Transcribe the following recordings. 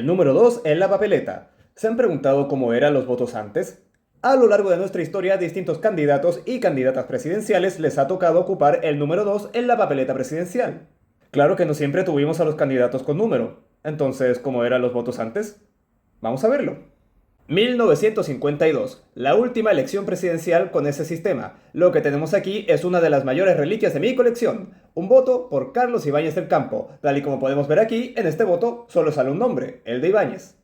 El número 2 en la papeleta. ¿Se han preguntado cómo eran los votos antes? A lo largo de nuestra historia, distintos candidatos y candidatas presidenciales les ha tocado ocupar el número 2 en la papeleta presidencial. Claro que no siempre tuvimos a los candidatos con número. Entonces, ¿cómo eran los votos antes? Vamos a verlo. 1952, la última elección presidencial con ese sistema. Lo que tenemos aquí es una de las mayores reliquias de mi colección. Un voto por Carlos Ibáñez del Campo. Tal y como podemos ver aquí, en este voto solo sale un nombre, el de Ibáñez.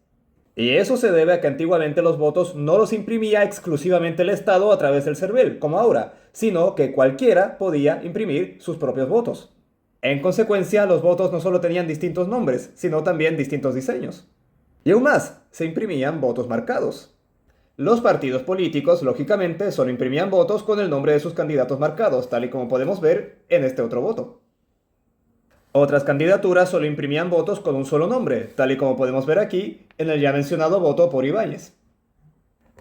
Y eso se debe a que antiguamente los votos no los imprimía exclusivamente el Estado a través del CERVEL, como ahora, sino que cualquiera podía imprimir sus propios votos. En consecuencia, los votos no solo tenían distintos nombres, sino también distintos diseños. Y aún más, se imprimían votos marcados. Los partidos políticos, lógicamente, solo imprimían votos con el nombre de sus candidatos marcados, tal y como podemos ver en este otro voto. Otras candidaturas solo imprimían votos con un solo nombre, tal y como podemos ver aquí en el ya mencionado voto por Ibáñez.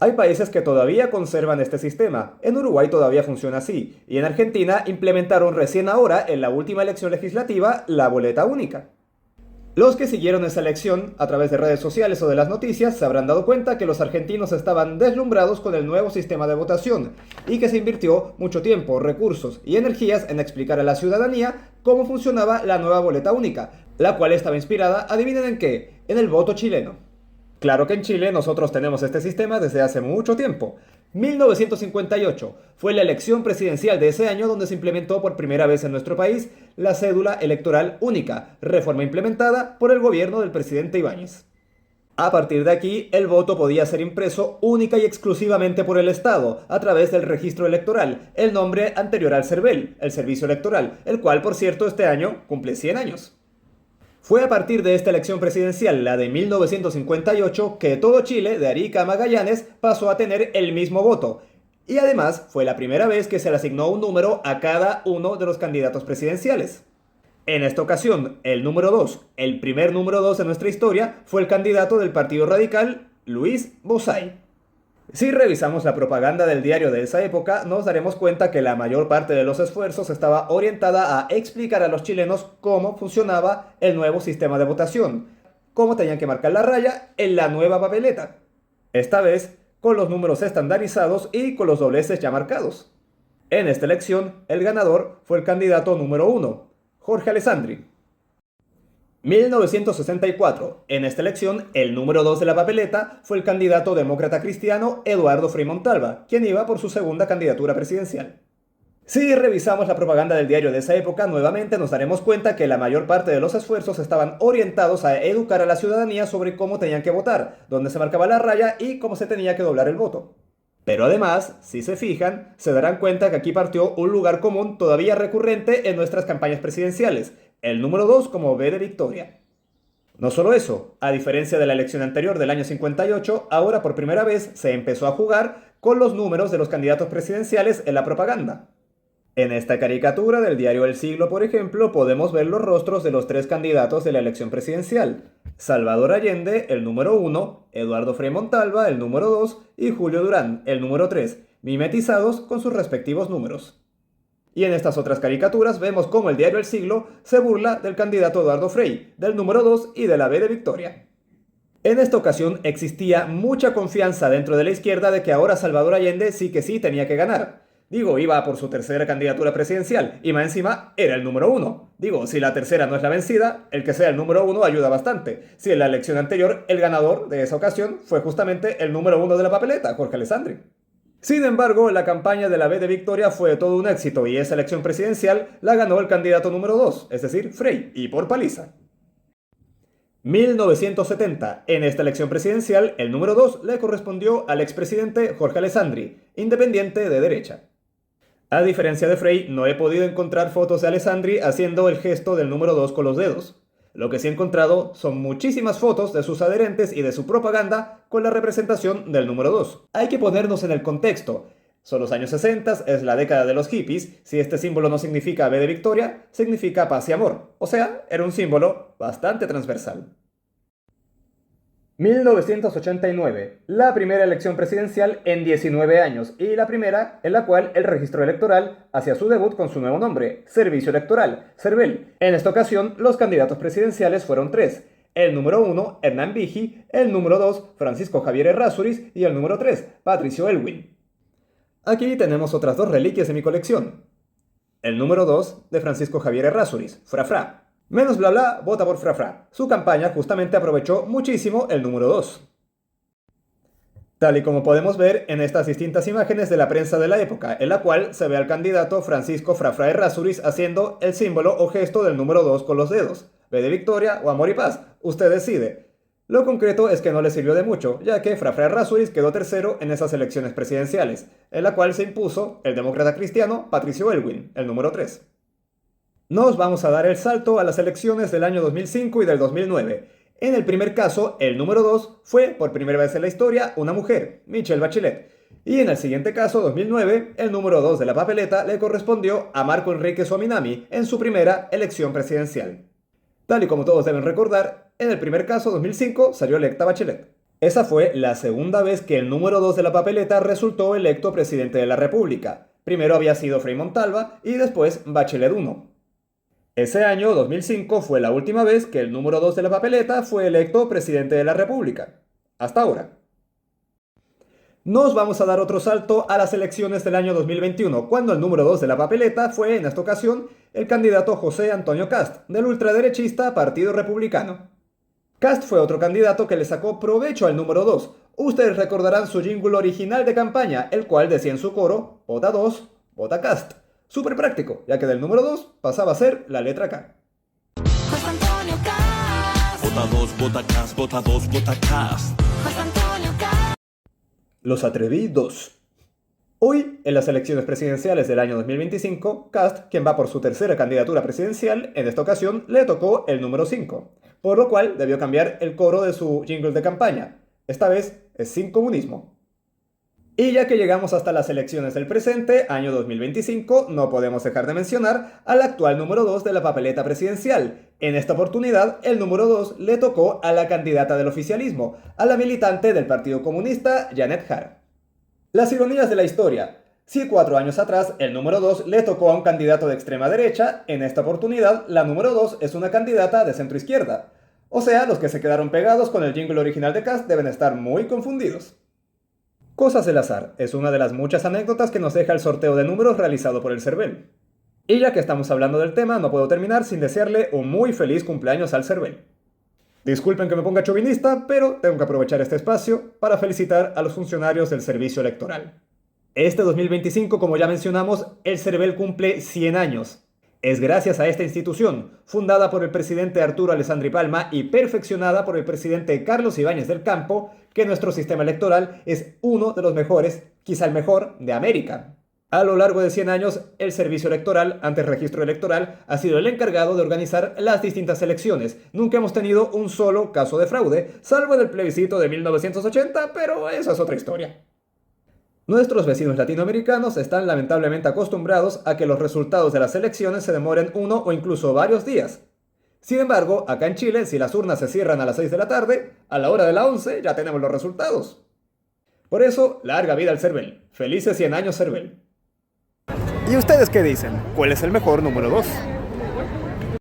Hay países que todavía conservan este sistema, en Uruguay todavía funciona así, y en Argentina implementaron recién ahora, en la última elección legislativa, la boleta única. Los que siguieron esa elección a través de redes sociales o de las noticias se habrán dado cuenta que los argentinos estaban deslumbrados con el nuevo sistema de votación y que se invirtió mucho tiempo, recursos y energías en explicar a la ciudadanía cómo funcionaba la nueva boleta única, la cual estaba inspirada, ¿adivinen en qué? En el voto chileno. Claro que en Chile nosotros tenemos este sistema desde hace mucho tiempo. 1958 fue la elección presidencial de ese año donde se implementó por primera vez en nuestro país la cédula electoral única, reforma implementada por el gobierno del presidente Ibáñez. A partir de aquí, el voto podía ser impreso única y exclusivamente por el Estado, a través del registro electoral, el nombre anterior al CERVEL, el Servicio Electoral, el cual, por cierto, este año cumple 100 años. Fue a partir de esta elección presidencial, la de 1958, que todo Chile, de Arica a Magallanes, pasó a tener el mismo voto. Y además fue la primera vez que se le asignó un número a cada uno de los candidatos presidenciales. En esta ocasión, el número 2, el primer número 2 de nuestra historia, fue el candidato del Partido Radical, Luis Bozay. Si revisamos la propaganda del diario de esa época, nos daremos cuenta que la mayor parte de los esfuerzos estaba orientada a explicar a los chilenos cómo funcionaba el nuevo sistema de votación, cómo tenían que marcar la raya en la nueva papeleta. Esta vez, con los números estandarizados y con los dobleces ya marcados. En esta elección, el ganador fue el candidato número 1, Jorge Alessandri. 1964. En esta elección, el número 2 de la papeleta fue el candidato demócrata cristiano Eduardo Frei Montalva, quien iba por su segunda candidatura presidencial. Si revisamos la propaganda del diario de esa época, nuevamente nos daremos cuenta que la mayor parte de los esfuerzos estaban orientados a educar a la ciudadanía sobre cómo tenían que votar, dónde se marcaba la raya y cómo se tenía que doblar el voto. Pero además, si se fijan, se darán cuenta que aquí partió un lugar común todavía recurrente en nuestras campañas presidenciales, el número 2 como B de Victoria. No solo eso, a diferencia de la elección anterior del año 58, ahora por primera vez se empezó a jugar con los números de los candidatos presidenciales en la propaganda. En esta caricatura del diario El Siglo, por ejemplo, podemos ver los rostros de los tres candidatos de la elección presidencial. Salvador Allende, el número 1, Eduardo Frei Montalva, el número 2, y Julio Durán, el número 3, mimetizados con sus respectivos números. Y en estas otras caricaturas vemos cómo el diario El Siglo se burla del candidato Eduardo Frei, del número 2 y de la B de Victoria. En esta ocasión existía mucha confianza dentro de la izquierda de que ahora Salvador Allende sí que sí tenía que ganar. Digo, iba por su tercera candidatura presidencial y más encima era el número 1. Digo, si la tercera no es la vencida, el que sea el número 1 ayuda bastante. Si en la elección anterior el ganador de esa ocasión fue justamente el número 1 de la papeleta, Jorge Alessandri. Sin embargo, la campaña de la B de Victoria fue todo un éxito y esa elección presidencial la ganó el candidato número 2, es decir, Frei, y por paliza. 1970. En esta elección presidencial, el número 2 le correspondió al expresidente Jorge Alessandri, independiente de derecha. A diferencia de Frei, no he podido encontrar fotos de Alessandri haciendo el gesto del número 2 con los dedos. Lo que sí he encontrado son muchísimas fotos de sus adherentes y de su propaganda con la representación del número 2. Hay que ponernos en el contexto. Son los años 60, es la década de los hippies. Si este símbolo no significa B de Victoria, significa paz y amor. O sea, era un símbolo bastante transversal. 1989, la primera elección presidencial en 19 años y la primera en la cual el registro electoral hacía su debut con su nuevo nombre, Servicio Electoral, CERVEL. En esta ocasión, los candidatos presidenciales fueron tres. El número 1, Hernán Vigi, el número 2, Francisco Javier Errázuriz y el número 3, Patricio Elwin. Aquí tenemos otras dos reliquias de mi colección. El número 2 de Francisco Javier Errázuriz, Fra Fra. Menos bla bla, vota por Fra Fra. Su campaña justamente aprovechó muchísimo el número 2. Tal y como podemos ver en estas distintas imágenes de la prensa de la época, en la cual se ve al candidato Francisco Fra Fra Errázuriz haciendo el símbolo o gesto del número 2 con los dedos. ¿V de victoria o amor y paz? Usted decide. Lo concreto es que no le sirvió de mucho, ya que Fra Fra Errázuriz quedó tercero en esas elecciones presidenciales, en la cual se impuso el demócrata cristiano Patricio Elwin, el número 3. Nos vamos a dar el salto a las elecciones del año 2005 y del 2009. En el primer caso, el número 2 fue, por primera vez en la historia, una mujer, Michelle Bachelet. Y en el siguiente caso, 2009, el número 2 de la papeleta le correspondió a Marco Enrique Sominami en su primera elección presidencial. Tal y como todos deben recordar, en el primer caso, 2005, salió electa Bachelet. Esa fue la segunda vez que el número 2 de la papeleta resultó electo presidente de la República. Primero había sido Frei Montalva y después Bachelet I. Ese año, 2005, fue la última vez que el número 2 de la papeleta fue electo presidente de la República. Hasta ahora. Nos vamos a dar otro salto a las elecciones del año 2021, cuando el número 2 de la papeleta fue, en esta ocasión, el candidato José Antonio Kast, del ultraderechista Partido Republicano. Kast fue otro candidato que le sacó provecho al número 2. Ustedes recordarán su jingle original de campaña, el cual decía en su coro, vota 2, vota Kast. Súper práctico, ya que del número 2 pasaba a ser la letra K. José Antonio Kast. Vota 2, vota Kast, vota 2, vota Kast. José Antonio Kast. Los atrevidos. Hoy, en las elecciones presidenciales del año 2025, Kast, quien va por su tercera candidatura presidencial, en esta ocasión le tocó el número 5, por lo cual debió cambiar el coro de su jingle de campaña. Esta vez es sin comunismo. Y ya que llegamos hasta las elecciones del presente, año 2025, no podemos dejar de mencionar al actual número 2 de la papeleta presidencial. En esta oportunidad, el número 2 le tocó a la candidata del oficialismo, a la militante del Partido Comunista, Janet Jara. Las ironías de la historia. Si 4 años atrás el número 2 le tocó a un candidato de extrema derecha, en esta oportunidad la número 2 es una candidata de centro izquierda. O sea, los que se quedaron pegados con el jingle original de Kast deben estar muy confundidos. Cosas del azar es una de las muchas anécdotas que nos deja el sorteo de números realizado por el CERVEL. Y ya que estamos hablando del tema, no puedo terminar sin desearle un muy feliz cumpleaños al CERVEL. Disculpen que me ponga chauvinista, pero tengo que aprovechar este espacio para felicitar a los funcionarios del servicio electoral. Este 2025, como ya mencionamos, el CERVEL cumple 100 años. Es gracias a esta institución, fundada por el presidente Arturo Alessandri Palma y perfeccionada por el presidente Carlos Ibáñez del Campo, que nuestro sistema electoral es uno de los mejores, quizá el mejor, de América. A lo largo de 100 años, el servicio electoral, antes registro electoral, ha sido el encargado de organizar las distintas elecciones. Nunca hemos tenido un solo caso de fraude, salvo en el plebiscito de 1980, pero eso es otra historia. Nuestros vecinos latinoamericanos están lamentablemente acostumbrados a que los resultados de las elecciones se demoren uno o incluso varios días. Sin embargo, acá en Chile, si las urnas se cierran a las 6 de la tarde, a la hora de la 11 ya tenemos los resultados. Por eso, larga vida al CERVEL. Felices 100 años, CERVEL. ¿Y ustedes qué dicen? ¿Cuál es el mejor número 2?